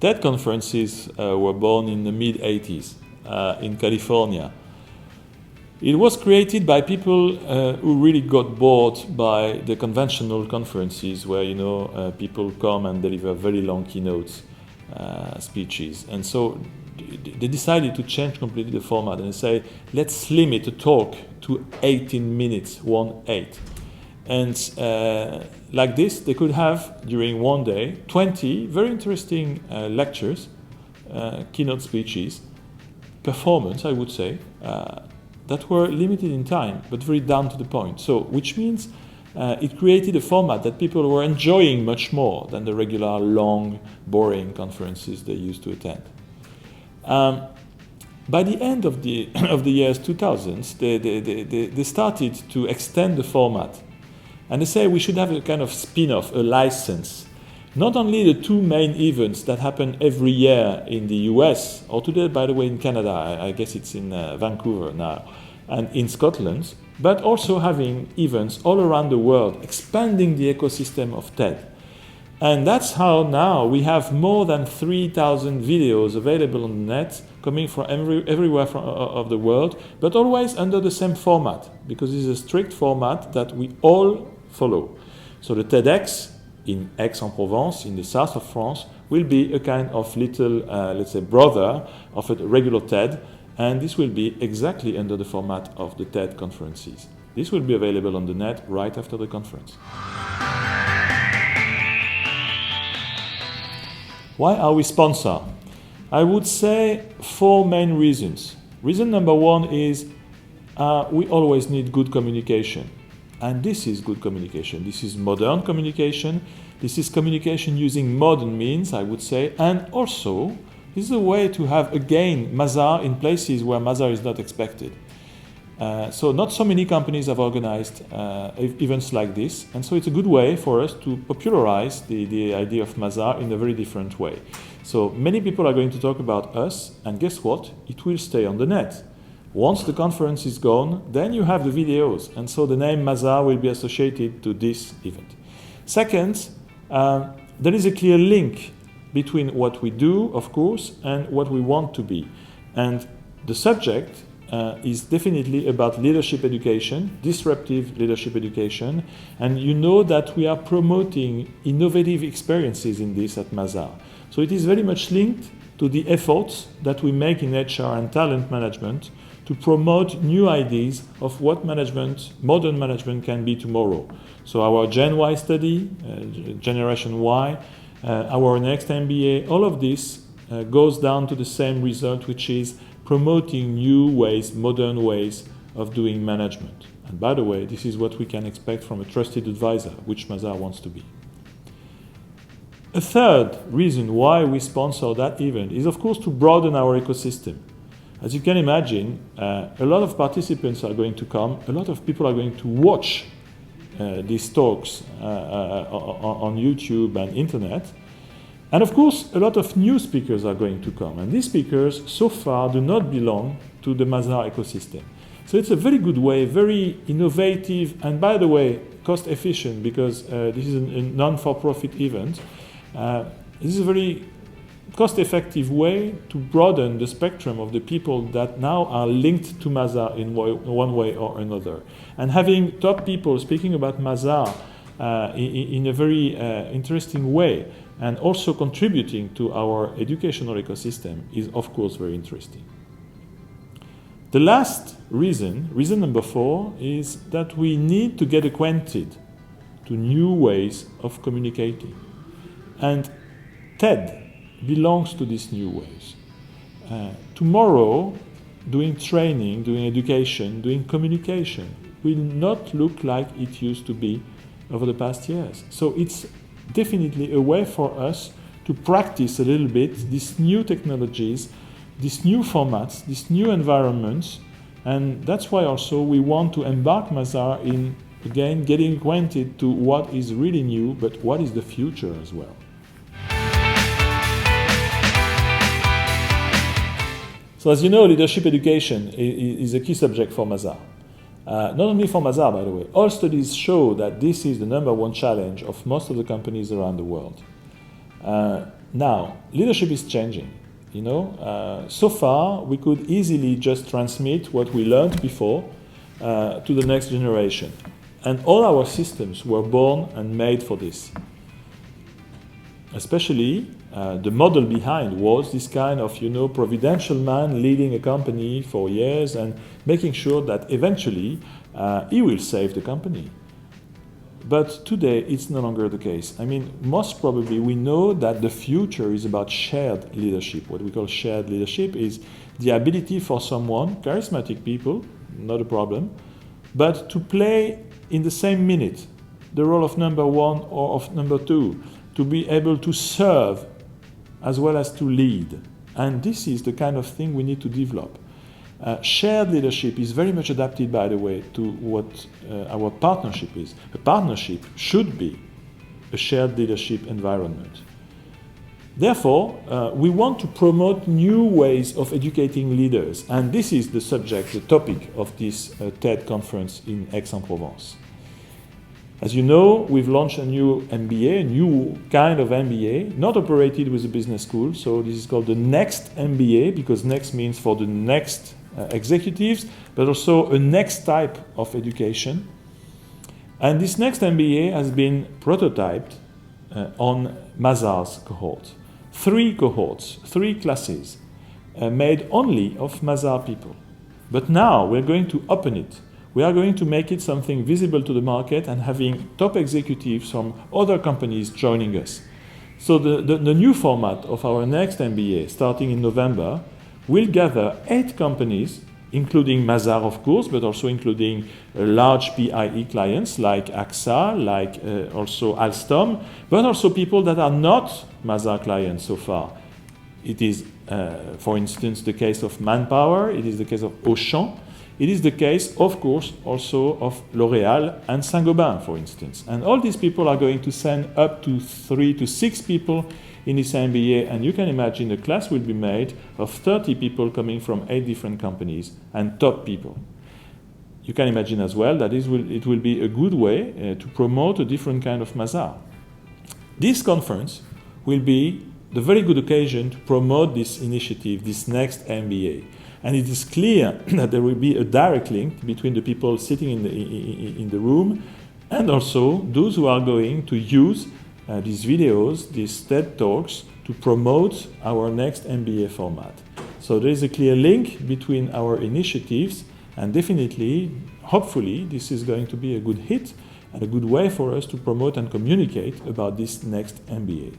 TED conferences were born in the mid-80s in California. It was created by people who really got bored by the conventional conferences where, people come and deliver very long keynotes, speeches. And so they decided to change completely the format and say, let's limit a talk to 18 minutes, 1-8. And like this, they could have, during one day, 20 very interesting lectures, keynote speeches, performance, I would say, that were limited in time, but very down to the point. So, which means it created a format that people were enjoying much more than the regular, long, boring conferences they used to attend. By the end of the years 2000s, they started to extend the format. And they say we should have a kind of spin-off, a license. Not only the two main events that happen every year in the US, or today, by the way, in Canada, I guess it's in Vancouver now, and in Scotland, but also having events all around the world, expanding the ecosystem of TED. And that's how now we have more than 3,000 videos available on the net, coming from everywhere of the world, but always under the same format, because it's a strict format that we all follow. So the TEDxAix in Aix-en-Provence, in the south of France, will be a kind of little, let's say, brother of a regular TED, and this will be exactly under the format of the TED conferences. This will be available on the net right after the conference. Why are we sponsored? I would say 4 main reasons. Reason number 1 is we always need good communication. And this is good communication. This is modern communication. This is communication using modern means, I would say. And also, this is a way to have, again, Mazars in places where Mazars is not expected. So not so many companies have organized events like this. And so it's a good way for us to popularize the idea of Mazars in a very different way. So many people are going to talk about us. And guess what? It will stay on the net. Once the conference is gone, then you have the videos, and so the name Mazars will be associated to this event. Second, there is a clear link between what we do, of course, and what we want to be. And the subject is definitely about leadership education, disruptive leadership education, and you know that we are promoting innovative experiences in this at Mazars. So it is very much linked to the efforts that we make in HR and talent management to promote new ideas of what management, modern management can be tomorrow. So our Gen Y study, Generation Y, our next MBA, all of this goes down to the same result, which is promoting new ways, modern ways of doing management. And by the way, this is what we can expect from a trusted advisor, which Mazars wants to be. A third reason why we sponsor that event is, of course, to broaden our ecosystem. As you can imagine, a lot of participants are going to come, a lot of people are going to watch these talks on YouTube and internet. And of course, a lot of new speakers are going to come. And these speakers, so far, do not belong to the Mazars ecosystem. So it's a very good way, very innovative, and by the way, cost efficient, because this is a non-for-profit event. This is a very cost-effective way to broaden the spectrum of the people that now are linked to Mazars in one way or another. And having top people speaking about Mazars in a very interesting way and also contributing to our educational ecosystem is, of course, very interesting. The last reason number 4, is that we need to get acquainted to new ways of communicating. And TED belongs to these new ways. Tomorrow, doing training, doing education, doing communication will not look like it used to be over the past years. So it's definitely a way for us to practice a little bit these new technologies, these new formats, these new environments, and that's why also we want to embark Mazars in, again, getting acquainted to what is really new, but what is the future as well. So as you know, leadership education is a key subject for Mazars. Not only for Mazars, by the way. All studies show that this is the number 1 challenge of most of the companies around the world. Now, leadership is changing. So far we could easily just transmit what we learned before to the next generation. And all our systems were born and made for this. Especially the model behind was this kind of, providential man leading a company for years and making sure that eventually he will save the company. But today it's no longer the case. I mean, most probably we know that the future is about shared leadership. What we call shared leadership is the ability for someone, charismatic people, not a problem, but to play in the same minute the role of number one or of number two, to be able to serve as well as to lead. And this is the kind of thing we need to develop. Shared leadership is very much adapted, by the way, to what our partnership is. A partnership should be a shared leadership environment. Therefore, we want to promote new ways of educating leaders, and this is the subject, the topic of this TED conference in Aix-en-Provence. As you know, we've launched a new MBA, a new kind of MBA, not operated with a business school, so this is called the Next MBA, because next means for the next executives, but also a next type of education. And this next MBA has been prototyped on Mazars cohort. 3 cohorts, 3 classes, made only of Mazars people. But now we're going to open it. We are going to make it something visible to the market and having top executives from other companies joining us. So the new format of our next MBA, starting in November, will gather 8 companies, including Mazars, of course, but also including large PIE clients like AXA, like also Alstom, but also people that are not Mazars clients so far. It is, for instance, the case of Manpower, it is the case of Auchan, it is the case, of course, also of L'Oréal and Saint-Gobain, for instance. And all these people are going to send up to 3 to 6 people in this MBA, and you can imagine the class will be made of 30 people coming from 8 different companies and top people. You can imagine as well that it will be a good way to promote a different kind of Mazars. This conference will be the very good occasion to promote this initiative, this next MBA. And it is clear that there will be a direct link between the people sitting in the room and also those who are going to use these videos, these TED Talks, to promote our next MBA format. So there is a clear link between our initiatives, and definitely, hopefully, this is going to be a good hit and a good way for us to promote and communicate about this next MBA.